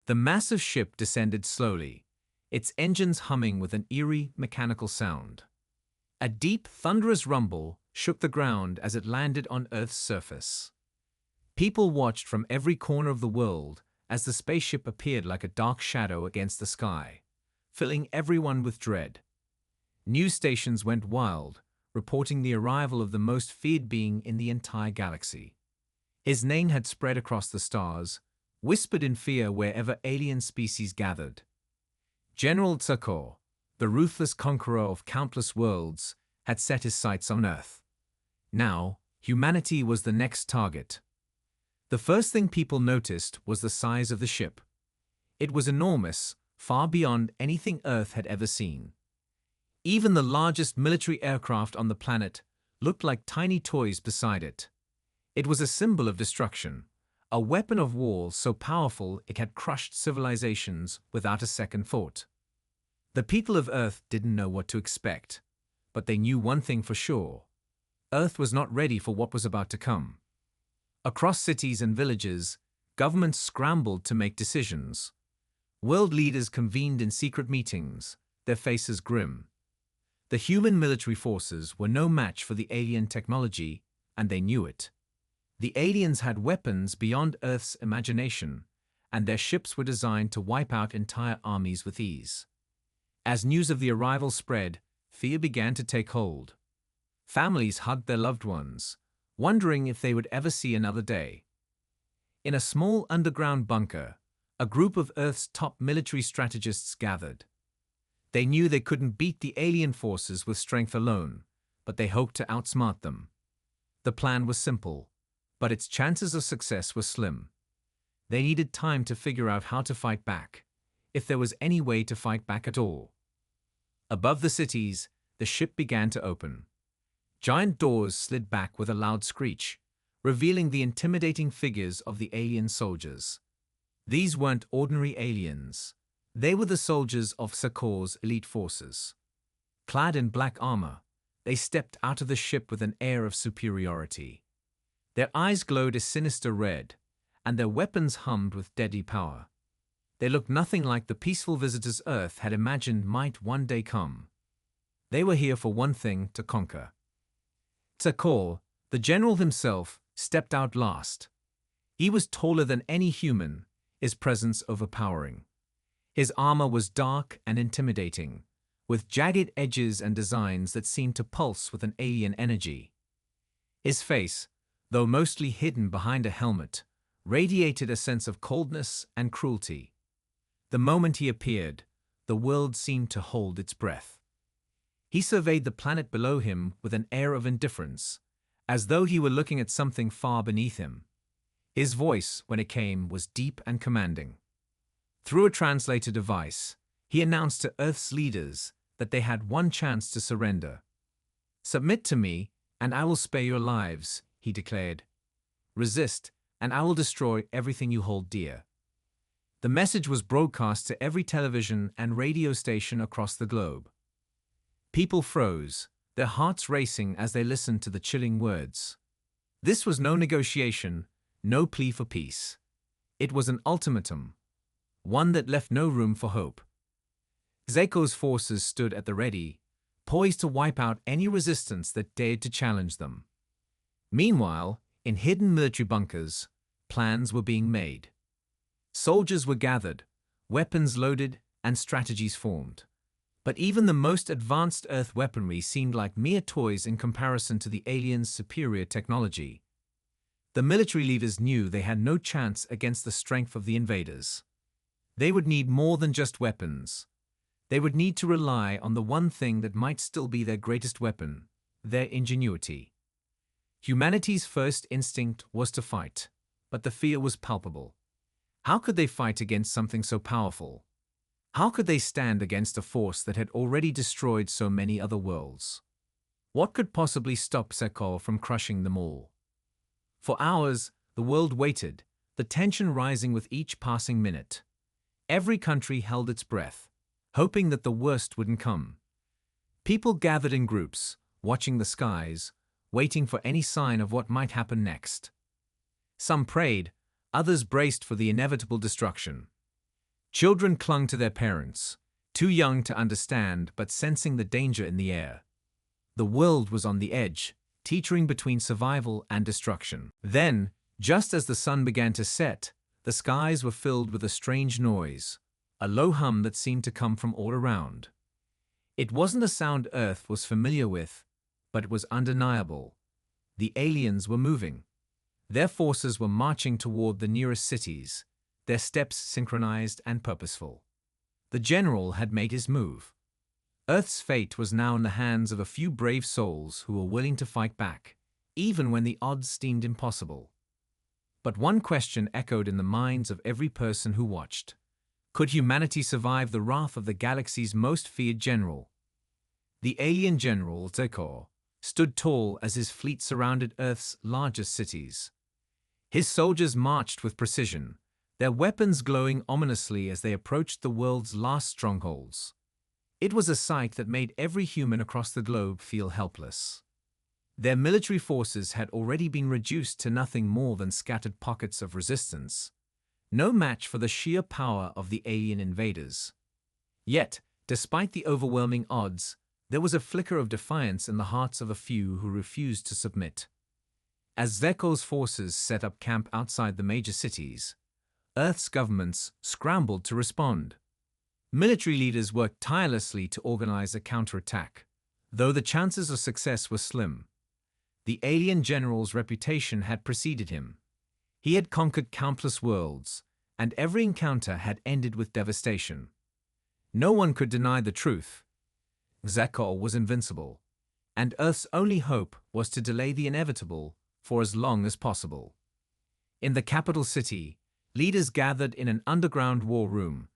The massive ship descended slowly, its engines humming with an eerie, mechanical sound. A deep, thunderous rumble shook the ground as it landed on Earth's surface. People watched from every corner of the world as the spaceship appeared like a dark shadow against the sky, filling everyone with dread. News stations went wild, reporting the arrival of the most feared being in the entire galaxy. His name had spread across the stars, whispered in fear wherever alien species gathered. General Tsakor, the ruthless conqueror of countless worlds, had set his sights on Earth. Now, humanity was the next target. The first thing people noticed was the size of the ship. It was enormous, far beyond anything Earth had ever seen. Even the largest military aircraft on the planet looked like tiny toys beside it. It was a symbol of destruction, a weapon of war so powerful it had crushed civilizations without a second thought. The people of Earth didn't know what to expect, but they knew one thing for sure. Earth was not ready for what was about to come. Across cities and villages, governments scrambled to make decisions. World leaders convened in secret meetings, their faces grim. The human military forces were no match for the alien technology, and they knew it. The aliens had weapons beyond Earth's imagination, and their ships were designed to wipe out entire armies with ease. As news of the arrival spread, fear began to take hold. Families hugged their loved ones, wondering if they would ever see another day. In a small underground bunker, a group of Earth's top military strategists gathered. They knew they couldn't beat the alien forces with strength alone, but they hoped to outsmart them. The plan was simple, but its chances of success were slim. They needed time to figure out how to fight back, if there was any way to fight back at all. Above the cities, the ship began to open. Giant doors slid back with a loud screech, revealing the intimidating figures of the alien soldiers. These weren't ordinary aliens. They were the soldiers of Tsakor's elite forces. Clad in black armor, they stepped out of the ship with an air of superiority. Their eyes glowed a sinister red, and their weapons hummed with deadly power. They looked nothing like the peaceful visitors Earth had imagined might one day come. They were here for one thing: to conquer. Tsakor, the general himself, stepped out last. He was taller than any human, his presence overpowering. His armor was dark and intimidating, with jagged edges and designs that seemed to pulse with an alien energy. His face, though mostly hidden behind a helmet, radiated a sense of coldness and cruelty. The moment he appeared, the world seemed to hold its breath. He surveyed the planet below him with an air of indifference, as though he were looking at something far beneath him. His voice, when it came, was deep and commanding. Through a translator device, he announced to Earth's leaders that they had one chance to surrender. "Submit to me, and I will spare your lives," he declared. "Resist, and I will destroy everything you hold dear." The message was broadcast to every television and radio station across the globe. People froze, their hearts racing as they listened to the chilling words. This was no negotiation, no plea for peace. It was an ultimatum, one that left no room for hope. Tsakor's forces stood at the ready, poised to wipe out any resistance that dared to challenge them. Meanwhile, in hidden military bunkers, plans were being made. Soldiers were gathered, weapons loaded, and strategies formed. But even the most advanced Earth weaponry seemed like mere toys in comparison to the aliens' superior technology. The military leaders knew they had no chance against the strength of the invaders. They would need more than just weapons. They would need to rely on the one thing that might still be their greatest weapon: their ingenuity. Humanity's first instinct was to fight, but the fear was palpable. How could they fight against something so powerful? How could they stand against a force that had already destroyed so many other worlds? What could possibly stop Tsakor from crushing them all? For hours, the world waited, the tension rising with each passing minute. Every country held its breath, hoping that the worst wouldn't come. People gathered in groups, watching the skies, waiting for any sign of what might happen next. Some prayed, others braced for the inevitable destruction. Children clung to their parents, too young to understand but sensing the danger in the air. The world was on the edge, teetering between survival and destruction. Then, just as the sun began to set, the skies were filled with a strange noise, a low hum that seemed to come from all around. It wasn't a sound Earth was familiar with, but it was undeniable. The aliens were moving. Their forces were marching toward the nearest cities, their steps synchronized and purposeful. The general had made his move. Earth's fate was now in the hands of a few brave souls who were willing to fight back, even when the odds seemed impossible. But one question echoed in the minds of every person who watched. Could humanity survive the wrath of the galaxy's most feared general? The alien general, Zekor, stood tall as his fleet surrounded Earth's largest cities. His soldiers marched with precision, their weapons glowing ominously as they approached the world's last strongholds. It was a sight that made every human across the globe feel helpless. Their military forces had already been reduced to nothing more than scattered pockets of resistance, no match for the sheer power of the alien invaders. Yet, despite the overwhelming odds, there was a flicker of defiance in the hearts of a few who refused to submit. As Zekor's forces set up camp outside the major cities, Earth's governments scrambled to respond. Military leaders worked tirelessly to organize a counterattack, though the chances of success were slim. The alien general's reputation had preceded him. He had conquered countless worlds, and every encounter had ended with devastation. No one could deny the truth. Zekor was invincible, and Earth's only hope was to delay the inevitable for as long as possible. In the capital city, leaders gathered in an underground war room,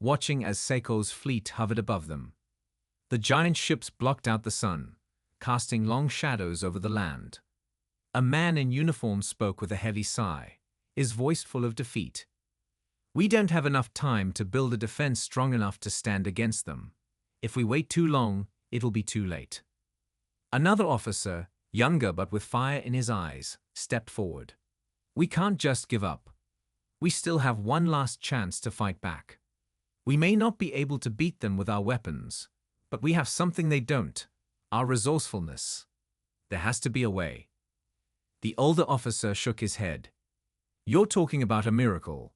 watching as Zekor's fleet hovered above them. The giant ships blocked out the sun, casting long shadows over the land. A man in uniform spoke with a heavy sigh, his voice full of defeat. "We don't have enough time to build a defense strong enough to stand against them. If we wait too long, it'll be too late." Another officer, younger but with fire in his eyes, stepped forward. "We can't just give up. We still have one last chance to fight back. We may not be able to beat them with our weapons, but we have something they don't: our resourcefulness. There has to be a way." The older officer shook his head. "You're talking about a miracle.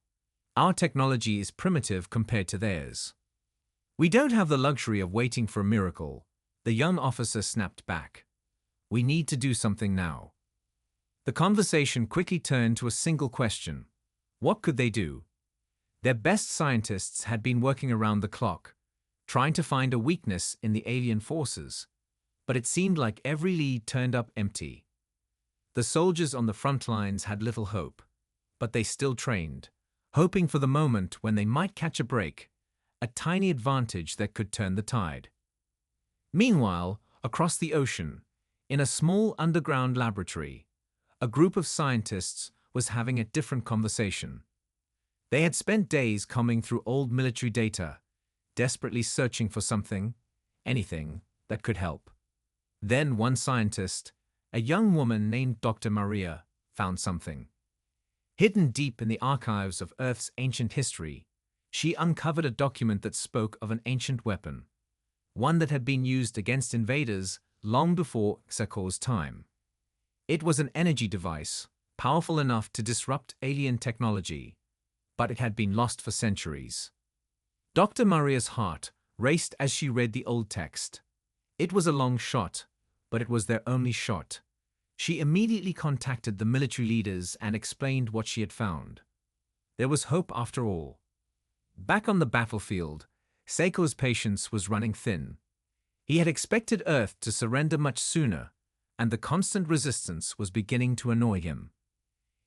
Our technology is primitive compared to theirs." "We don't have the luxury of waiting for a miracle," the young officer snapped back. "We need to do something now." The conversation quickly turned to a single question. What could they do? Their best scientists had been working around the clock, trying to find a weakness in the alien forces, but it seemed like every lead turned up empty. The soldiers on the front lines had little hope, but they still trained, hoping for the moment when they might catch a break, a tiny advantage that could turn the tide. Meanwhile, across the ocean, in a small underground laboratory, a group of scientists was having a different conversation. They had spent days combing through old military data, desperately searching for something, anything, that could help. Then one scientist, a young woman named Dr. Maria, found something. Hidden deep in the archives of Earth's ancient history, she uncovered a document that spoke of an ancient weapon, one that had been used against invaders long before Zekor's time. It was an energy device, powerful enough to disrupt alien technology, but it had been lost for centuries. Dr. Maria's heart raced as she read the old text. It was a long shot, but it was their only shot. She immediately contacted the military leaders and explained what she had found. There was hope after all. Back on the battlefield, Zekor's patience was running thin. He had expected Earth to surrender much sooner, and the constant resistance was beginning to annoy him.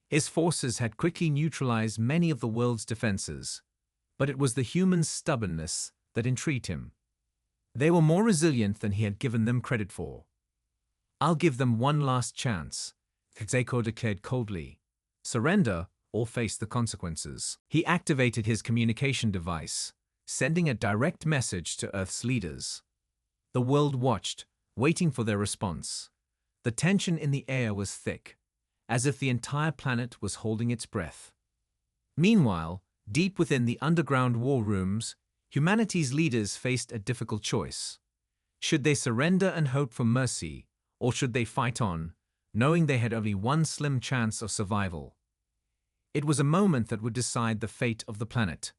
His forces had quickly neutralized many of the world's defenses, but it was the humans' stubbornness that intrigued him. They were more resilient than he had given them credit for. "I'll give them one last chance," Zekor declared coldly. "Surrender or face the consequences." He activated his communication device, sending a direct message to Earth's leaders. The world watched, waiting for their response. The tension in the air was thick, as if the entire planet was holding its breath. Meanwhile, Deep within the underground war rooms, humanity's leaders faced a difficult choice. Should they surrender and hope for mercy, or should they fight on, knowing they had only one slim chance of survival? It was a moment that would decide the fate of the planet.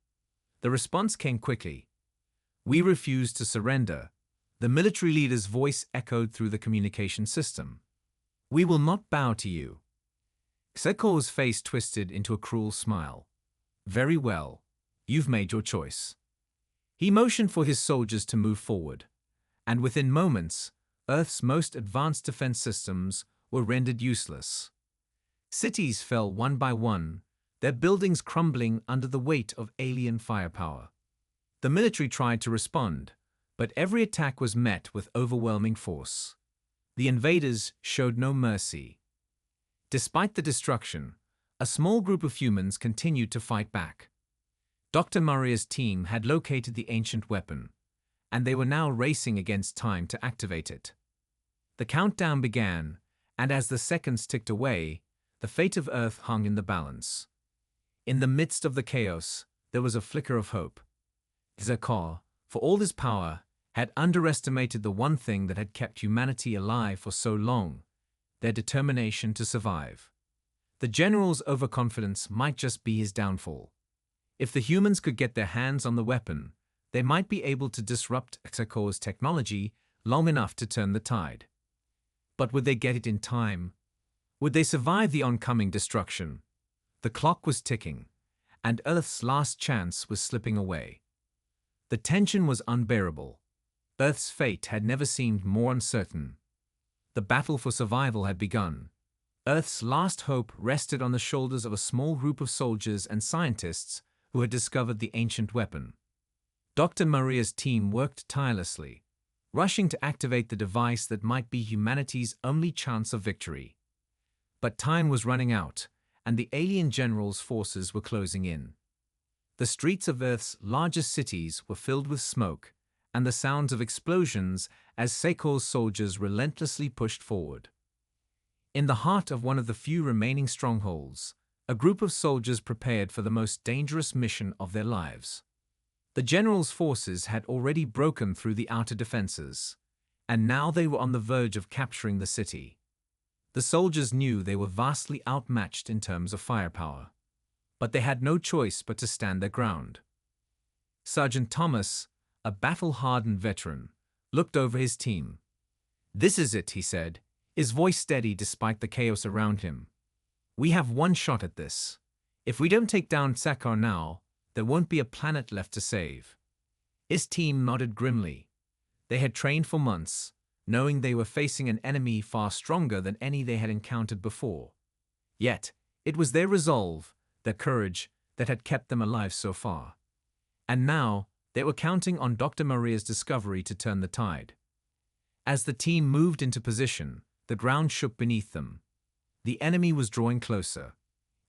The response came quickly. "We refuse to surrender," the military leader's voice echoed through the communication system. "We will not bow to you." Seko's face twisted into a cruel smile. "Very well, you've made your choice." He motioned for his soldiers to move forward, and within moments, Earth's most advanced defense systems were rendered useless. Cities fell one by one, their buildings crumbling under the weight of alien firepower. The military tried to respond, but every attack was met with overwhelming force. The invaders showed no mercy. Despite the destruction, a small group of humans continued to fight back. Dr. Maria's team had located the ancient weapon, and they were now racing against time to activate it. The countdown began, and as the seconds ticked away, the fate of Earth hung in the balance. In the midst of the chaos, there was a flicker of hope. Zekor, for all his power, had underestimated the one thing that had kept humanity alive for so long: their determination to survive. The general's overconfidence might just be his downfall. If the humans could get their hands on the weapon, they might be able to disrupt Zekor's technology long enough to turn the tide. But would they get it in time? Would they survive the oncoming destruction? The clock was ticking, and Earth's last chance was slipping away. The tension was unbearable. Earth's fate had never seemed more uncertain. The battle for survival had begun. Earth's last hope rested on the shoulders of a small group of soldiers and scientists who had discovered the ancient weapon. Dr. Maria's team worked tirelessly, rushing to activate the device that might be humanity's only chance of victory. But time was running out, and the alien general's forces were closing in. The streets of Earth's largest cities were filled with smoke and the sounds of explosions as Zekor's soldiers relentlessly pushed forward. In the heart of one of the few remaining strongholds, a group of soldiers prepared for the most dangerous mission of their lives. The general's forces had already broken through the outer defenses, and now they were on the verge of capturing the city. The soldiers knew they were vastly outmatched in terms of firepower, but they had no choice but to stand their ground. Sergeant Thomas, a battle-hardened veteran, looked over his team. "This is it," he said, his voice steady despite the chaos around him. "We have one shot at this. If we don't take down Zekor now, there won't be a planet left to save." His team nodded grimly. They had trained for months, knowing they were facing an enemy far stronger than any they had encountered before. Yet, it was their resolve, their courage, that had kept them alive so far. And now, they were counting on Dr. Maria's discovery to turn the tide. As the team moved into position, the ground shook beneath them. The enemy was drawing closer.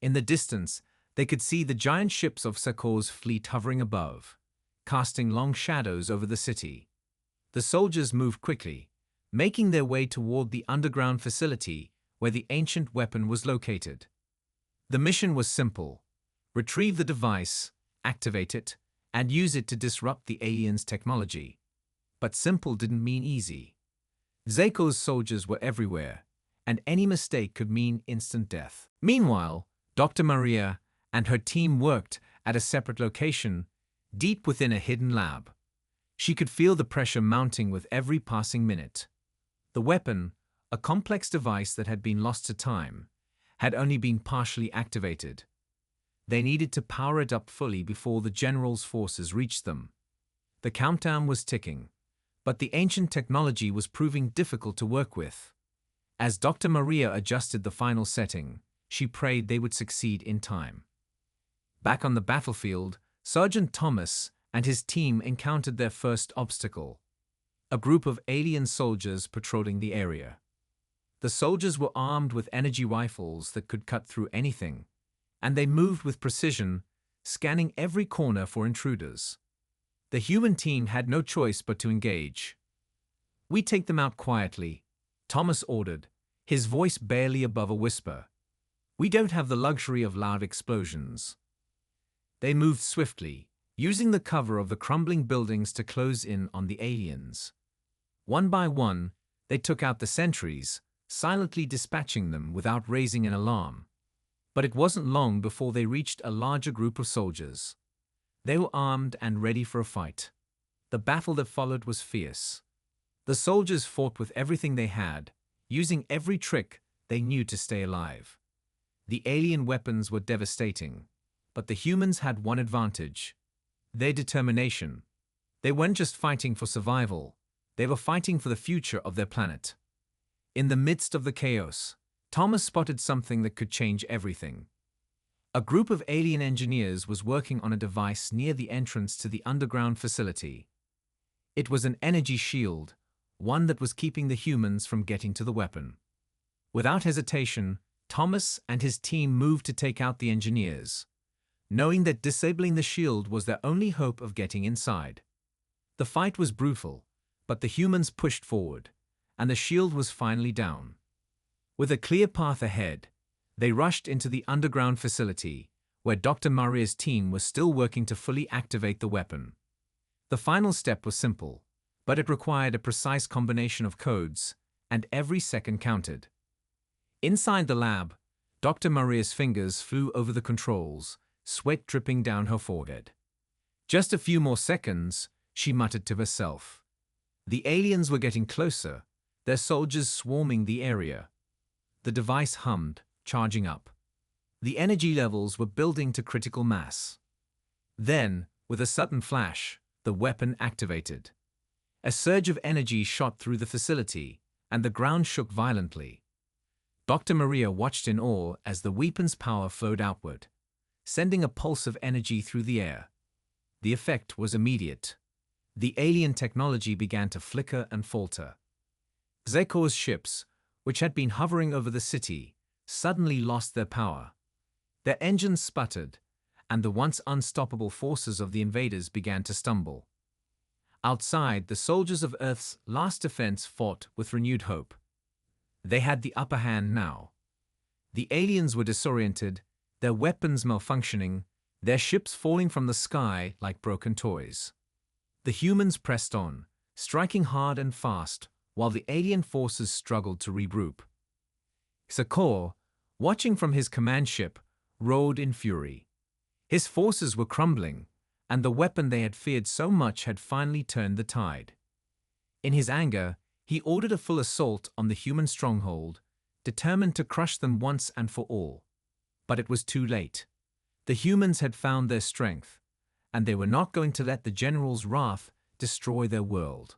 In the distance, they could see the giant ships of Zekor's fleet hovering above, casting long shadows over the city. The soldiers moved quickly, making their way toward the underground facility where the ancient weapon was located. The mission was simple: retrieve the device, activate it, and use it to disrupt the aliens' technology. But simple didn't mean easy. Zekor's soldiers were everywhere, and any mistake could mean instant death. Meanwhile, Dr. Maria and her team worked at a separate location, deep within a hidden lab. She could feel the pressure mounting with every passing minute. The weapon, a complex device that had been lost to time, had only been partially activated. They needed to power it up fully before the general's forces reached them. The countdown was ticking, but the ancient technology was proving difficult to work with. As Dr. Maria adjusted the final setting, she prayed they would succeed in time. Back on the battlefield, Sergeant Thomas and his team encountered their first obstacle: a group of alien soldiers patrolling the area. The soldiers were armed with energy rifles that could cut through anything, and they moved with precision, scanning every corner for intruders. The human team had no choice but to engage. "We take them out quietly," Thomas ordered, his voice barely above a whisper. "We don't have the luxury of loud explosions." They moved swiftly, using the cover of the crumbling buildings to close in on the aliens. One by one, they took out the sentries, silently dispatching them without raising an alarm. But it wasn't long before they reached a larger group of soldiers. They were armed and ready for a fight. The battle that followed was fierce. The soldiers fought with everything they had, using every trick they knew to stay alive. The alien weapons were devastating, but the humans had one advantage: their determination. They weren't just fighting for survival, they were fighting for the future of their planet. In the midst of the chaos, Thomas spotted something that could change everything. A group of alien engineers was working on a device near the entrance to the underground facility. It was an energy shield, one that was keeping the humans from getting to the weapon. Without hesitation, Thomas and his team moved to take out the engineers, knowing that disabling the shield was their only hope of getting inside. The fight was brutal, but the humans pushed forward, and the shield was finally down. With a clear path ahead, they rushed into the underground facility, where Dr. Maria's team was still working to fully activate the weapon. The final step was simple, but it required a precise combination of codes, and every second counted. Inside the lab, Dr. Maria's fingers flew over the controls, sweat dripping down her forehead. Just a few more seconds, she muttered to herself. The aliens were getting closer, their soldiers swarming the area. The device hummed, charging up. The energy levels were building to critical mass. Then, with a sudden flash, the weapon activated. A surge of energy shot through the facility, and the ground shook violently. Dr. Maria watched in awe as the weapon's power flowed outward, sending a pulse of energy through the air. The effect was immediate. The alien technology began to flicker and falter. Zekor's ships, which had been hovering over the city, suddenly lost their power. Their engines sputtered, and the once unstoppable forces of the invaders began to stumble. Outside, the soldiers of Earth's last defense fought with renewed hope. They had the upper hand now. The aliens were disoriented, their weapons malfunctioning, their ships falling from the sky like broken toys. The humans pressed on, striking hard and fast, while the alien forces struggled to regroup. Zekor, watching from his command ship, roared in fury. His forces were crumbling, and the weapon they had feared so much had finally turned the tide. In his anger, he ordered a full assault on the human stronghold, determined to crush them once and for all. But it was too late. The humans had found their strength, and they were not going to let the general's wrath destroy their world.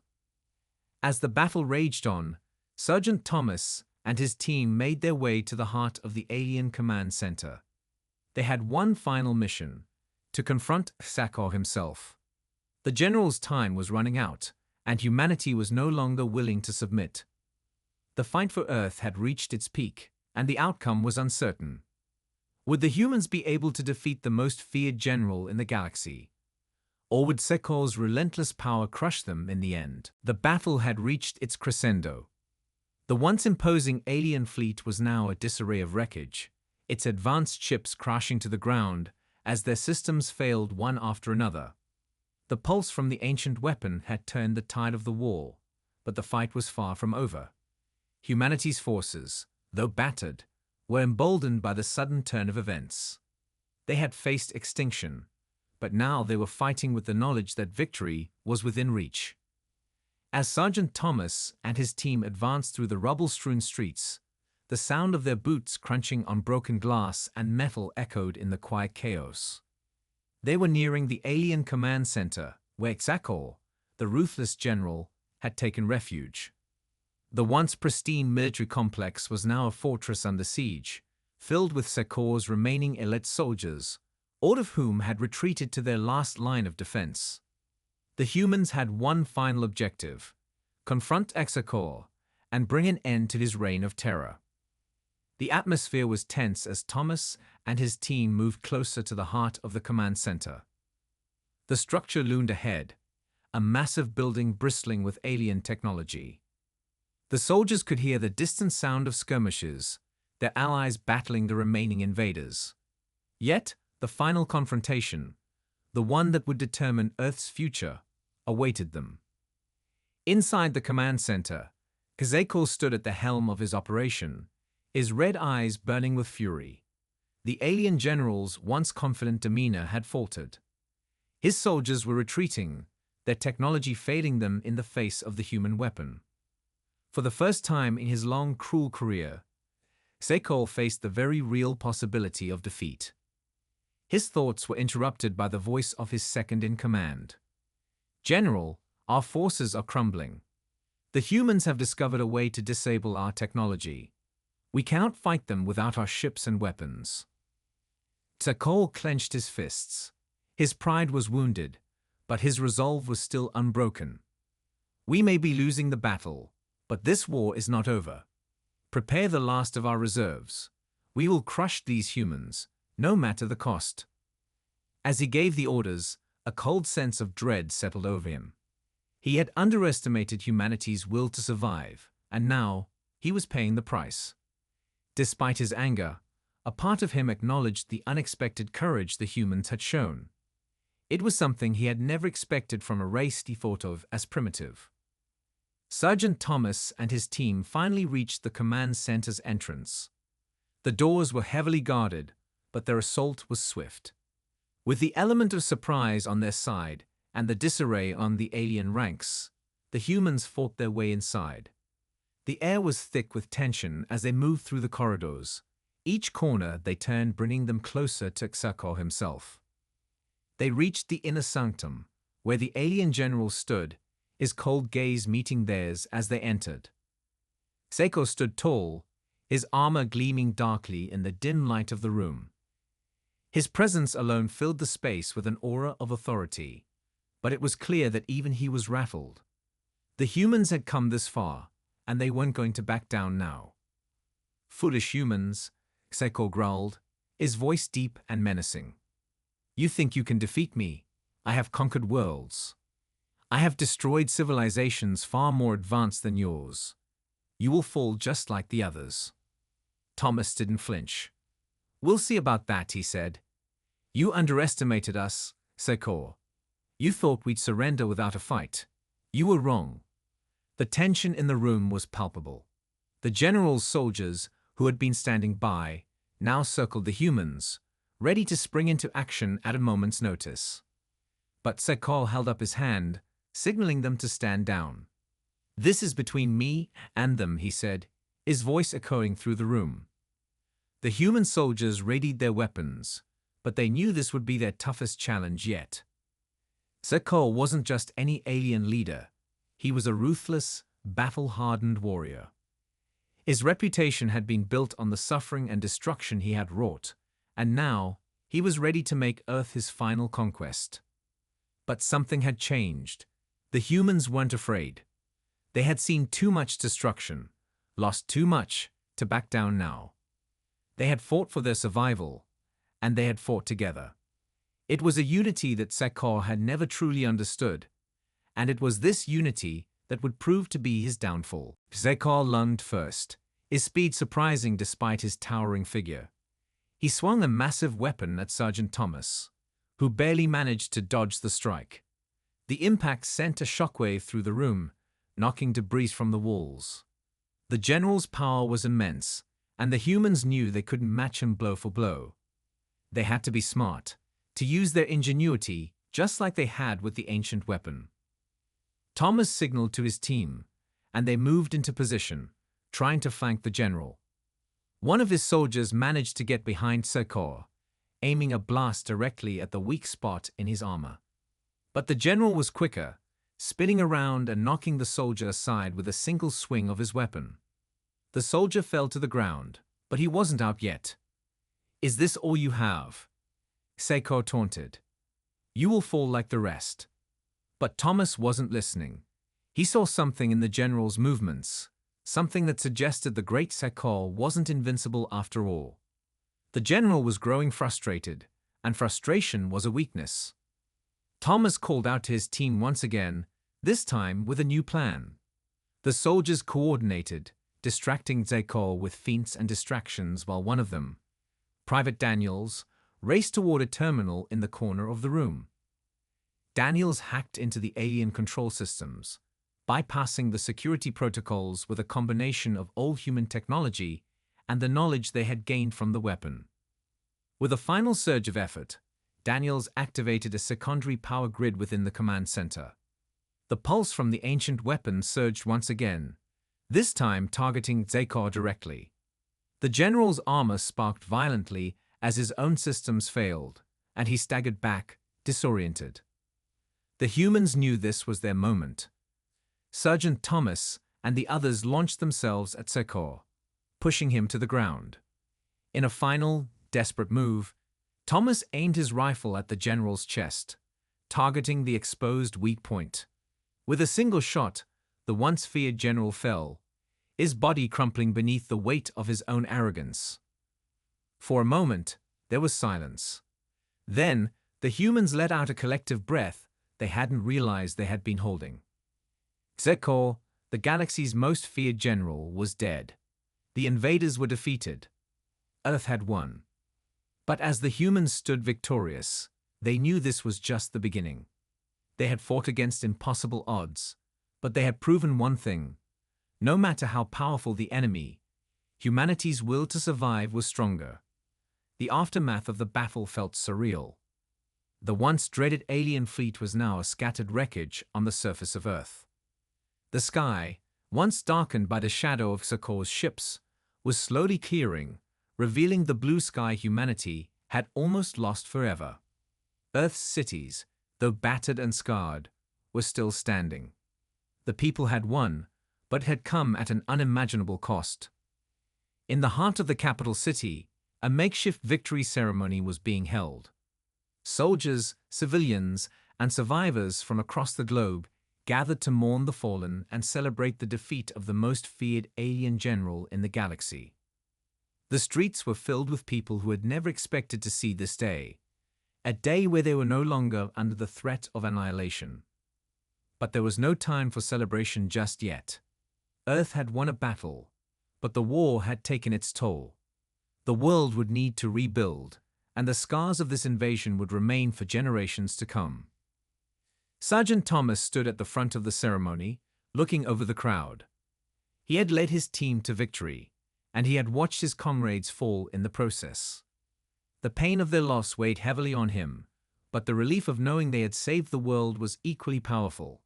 As the battle raged on, Sergeant Thomas and his team made their way to the heart of the alien command center. They had one final mission: to confront Zekor himself. The general's time was running out, and humanity was no longer willing to submit. The fight for Earth had reached its peak, and the outcome was uncertain. Would the humans be able to defeat the most feared general in the galaxy? Or would Zekor's relentless power crush them in the end? The battle had reached its crescendo. The once imposing alien fleet was now a disarray of wreckage, its advanced ships crashing to the ground as their systems failed one after another. The pulse from the ancient weapon had turned the tide of the war, but the fight was far from over. Humanity's forces, though battered, were emboldened by the sudden turn of events. They had faced extinction, but now they were fighting with the knowledge that victory was within reach. As Sergeant Thomas and his team advanced through the rubble-strewn streets, the sound of their boots crunching on broken glass and metal echoed in the quiet chaos. They were nearing the alien command center, where Zekor, the ruthless general, had taken refuge. The once pristine military complex was now a fortress under siege, filled with Zekor's remaining elite soldiers, all of whom had retreated to their last line of defense. The humans had one final objective: confront Zekor and bring an end to his reign of terror. The atmosphere was tense as Thomas and his team moved closer to the heart of the command center. The structure loomed ahead, a massive building bristling with alien technology. The soldiers could hear the distant sound of skirmishes, their allies battling the remaining invaders. Yet, The final confrontation, the one that would determine Earth's future, awaited them. Inside the command center, Kazeko stood at the helm of his operation, his red eyes burning with fury. The alien general's once confident demeanor had faltered. His soldiers were retreating, their technology failing them in the face of the human weapon. For the first time in his long, cruel career, Sekol faced the very real possibility of defeat. His thoughts were interrupted by the voice of his second-in-command. "General, our forces are crumbling. The humans have discovered a way to disable our technology. We cannot fight them without our ships and weapons." Sekol clenched his fists. His pride was wounded, but his resolve was still unbroken. "We may be losing the battle, but this war is not over. Prepare the last of our reserves. We will crush these humans, no matter the cost." As he gave the orders, a cold sense of dread settled over him. He had underestimated humanity's will to survive, and now he was paying the price. Despite his anger, a part of him acknowledged the unexpected courage the humans had shown. It was something he had never expected from a race he thought of as primitive. Sergeant Thomas and his team finally reached the command center's entrance. The doors were heavily guarded, but their assault was swift. With the element of surprise on their side and the disarray on the alien ranks, the humans fought their way inside. The air was thick with tension as they moved through the corridors. Each corner they turned, bringing them closer to Sekol himself. They reached the inner sanctum, where the alien general stood, his cold gaze meeting theirs as they entered. Sekol stood tall, his armor gleaming darkly in the dim light of the room. His presence alone filled the space with an aura of authority, but it was clear that even he was rattled. The humans had come this far, and they weren't going to back down now. "Foolish humans," Sekol growled, his voice deep and menacing. "You think you can defeat me? I have conquered worlds. I have destroyed civilizations far more advanced than yours. You will fall just like the others." Thomas didn't flinch. "We'll see about that," he said. "You underestimated us, Sekol. You thought we'd surrender without a fight. You were wrong." The tension in the room was palpable. The general's soldiers, who had been standing by, now circled the humans, ready to spring into action at a moment's notice. But Sekol held up his hand, signaling them to stand down. "This is between me and them," he said, his voice echoing through the room. The human soldiers readied their weapons, but they knew this would be their toughest challenge yet. Sekol wasn't just any alien leader. He was a ruthless, battle-hardened warrior. His reputation had been built on the suffering and destruction he had wrought, and now he was ready to make Earth his final conquest. But something had changed. The humans weren't afraid. They had seen too much destruction, lost too much, to back down now. They had fought for their survival, and they had fought together. It was a unity that Sekol had never truly understood, and it was this unity that would prove to be his downfall. Sekol lunged first, his speed surprising despite his towering figure. He swung a massive weapon at Sergeant Thomas, who barely managed to dodge the strike. The impact sent a shockwave through the room, knocking debris from the walls. The general's power was immense, and the humans knew they couldn't match him blow for blow. They had to be smart, to use their ingenuity just like they had with the ancient weapon. Thomas signaled to his team, and they moved into position, trying to flank the general. One of his soldiers managed to get behind Sekol, aiming a blast directly at the weak spot in his armor. But the general was quicker, spinning around and knocking the soldier aside with a single swing of his weapon. The soldier fell to the ground, but he wasn't out yet. "Is this all you have?" Sekol taunted. "You will fall like the rest." But Thomas wasn't listening. He saw something in the general's movements, something that suggested the great Sekol wasn't invincible after all. The general was growing frustrated, and frustration was a weakness. Thomas called out to his team once again, this time with a new plan. The soldiers coordinated, distracting Sekol with feints and distractions while one of them, Private Daniels, raced toward a terminal in the corner of the room. Daniels hacked into the alien control systems, bypassing the security protocols with a combination of old human technology and the knowledge they had gained from the weapon. With a final surge of effort, Daniels activated a secondary power grid within the command center. The pulse from the ancient weapon surged once again, this time targeting Zekor directly. The general's armor sparked violently as his own systems failed, and he staggered back, disoriented. The humans knew this was their moment. Sergeant Thomas and the others launched themselves at Zekor, pushing him to the ground. In a final, desperate move, Thomas aimed his rifle at the general's chest, targeting the exposed weak point. With a single shot, the once feared general fell, his body crumpling beneath the weight of his own arrogance. For a moment, there was silence. Then, the humans let out a collective breath they hadn't realized they had been holding. Zekor, the galaxy's most feared general, was dead. The invaders were defeated. Earth had won. But as the humans stood victorious, they knew this was just the beginning. They had fought against impossible odds, but they had proven one thing. No matter how powerful the enemy, humanity's will to survive was stronger. The aftermath of the battle felt surreal. The once dreaded alien fleet was now a scattered wreckage on the surface of Earth. The sky, once darkened by the shadow of Zekor's ships, was slowly clearing, revealing the blue sky humanity had almost lost forever. Earth's cities, though battered and scarred, were still standing. The people had won, but had come at an unimaginable cost. In the heart of the capital city, a makeshift victory ceremony was being held. Soldiers, civilians, and survivors from across the globe gathered to mourn the fallen and celebrate the defeat of the most feared alien general in the galaxy. The streets were filled with people who had never expected to see this day, a day where they were no longer under the threat of annihilation. But there was no time for celebration just yet. Earth had won a battle, but the war had taken its toll. The world would need to rebuild, and the scars of this invasion would remain for generations to come. Sergeant Thomas stood at the front of the ceremony, looking over the crowd. He had led his team to victory, and he had watched his comrades fall in the process. The pain of their loss weighed heavily on him, but the relief of knowing they had saved the world was equally powerful.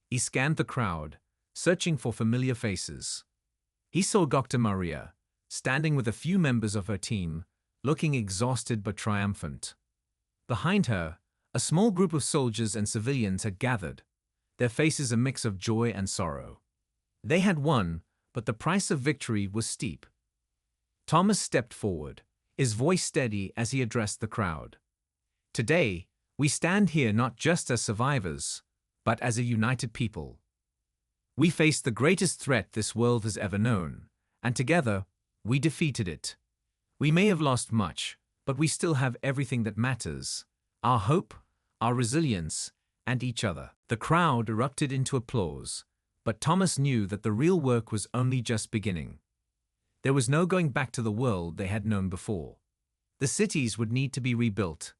He scanned the crowd, searching for familiar faces. He saw Dr. Maria, standing with a few members of her team, looking exhausted but triumphant. Behind her, a small group of soldiers and civilians had gathered, their faces a mix of joy and sorrow. They had won, but the price of victory was steep. Thomas stepped forward, his voice steady as he addressed the crowd. Today, we stand here not just as survivors, but as a united people. We faced the greatest threat this world has ever known, and together, we defeated it. We may have lost much, but we still have everything that matters: our hope, our resilience, and each other. The crowd erupted into applause, but Thomas knew that the real work was only just beginning. There was no going back to the world they had known before. The cities would need to be rebuilt,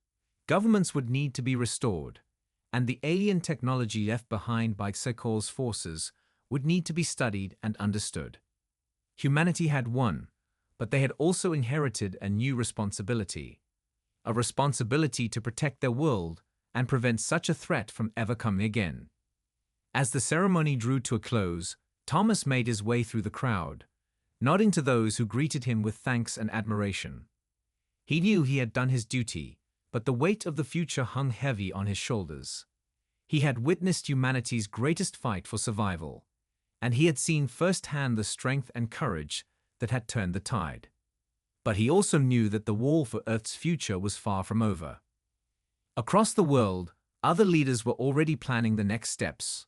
governments would need to be restored, and the alien technology left behind by Zekor's forces would need to be studied and understood. Humanity had won, but they had also inherited a new responsibility. A responsibility to protect their world and prevent such a threat from ever coming again. As the ceremony drew to a close, Thomas made his way through the crowd, nodding to those who greeted him with thanks and admiration. He knew he had done his duty, but the weight of the future hung heavy on his shoulders. He had witnessed humanity's greatest fight for survival, and he had seen firsthand the strength and courage that had turned the tide. But he also knew that the war for Earth's future was far from over. Across the world, other leaders were already planning the next steps.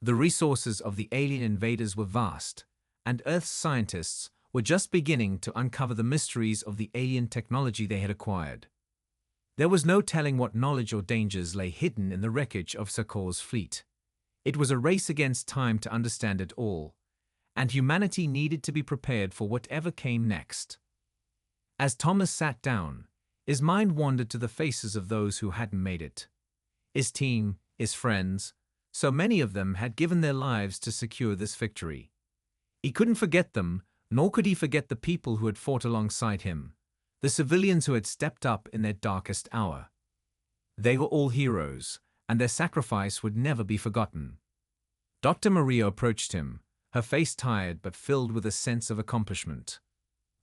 The resources of the alien invaders were vast, and Earth's scientists were just beginning to uncover the mysteries of the alien technology they had acquired. There was no telling what knowledge or dangers lay hidden in the wreckage of Zekor's fleet. It was a race against time to understand it all, and humanity needed to be prepared for whatever came next. As Thomas sat down, His mind wandered to the faces of those who hadn't made it. His team, his friends, so many of them had given their lives to secure this victory. He couldn't forget them, nor could he forget the people who had fought alongside him, the civilians who had stepped up in their darkest hour. They were all heroes, and their sacrifice would never be forgotten. Dr. Maria approached him, her face tired but filled with a sense of accomplishment.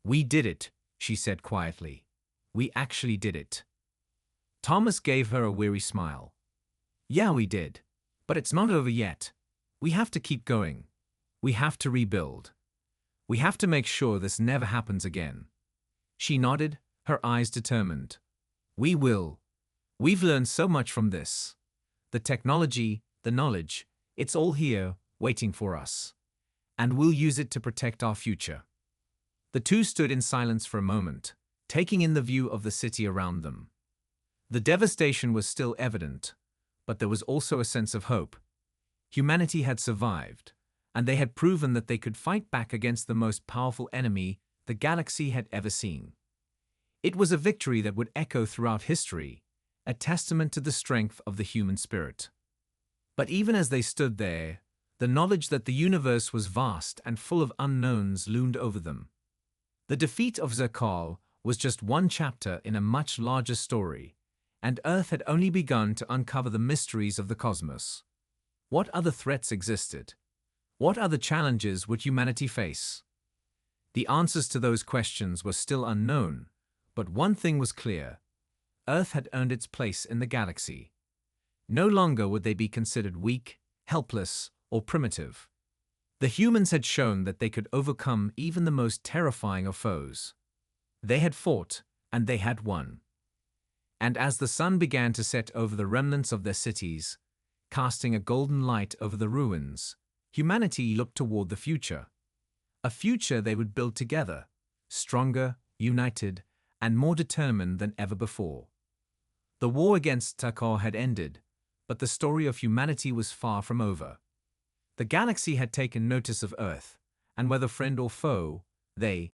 "We did it," she said quietly. "We actually did it." Thomas gave her a weary smile. "Yeah, we did. But it's not over yet. We have to keep going. We have to rebuild. We have to make sure this never happens again." She nodded, her eyes determined. "We will. We've learned so much from this. The technology, the knowledge, it's all here, waiting for us. And we'll use it to protect our future." The two stood in silence for a moment, taking in the view of the city around them. The devastation was still evident, but there was also a sense of hope. Humanity had survived, and they had proven that they could fight back against the most powerful enemy the galaxy had ever seen. It was a victory that would echo throughout history, a testament to the strength of the human spirit. But even as they stood there, the knowledge that the universe was vast and full of unknowns loomed over them. The defeat of Zakal was just one chapter in a much larger story, and Earth had only begun to uncover the mysteries of the cosmos. What other threats existed? What other challenges would humanity face? The answers to those questions were still unknown, but one thing was clear: Earth had earned its place in the galaxy. No longer would they be considered weak, helpless, or primitive. The humans had shown that they could overcome even the most terrifying of foes. They had fought, and they had won. And as the sun began to set over the remnants of their cities, casting a golden light over the ruins, humanity looked toward the future. A future they would build together, stronger, united, and more determined than ever before. The war against Takar had ended, but the story of humanity was far from over. The galaxy had taken notice of Earth, and whether friend or foe, they,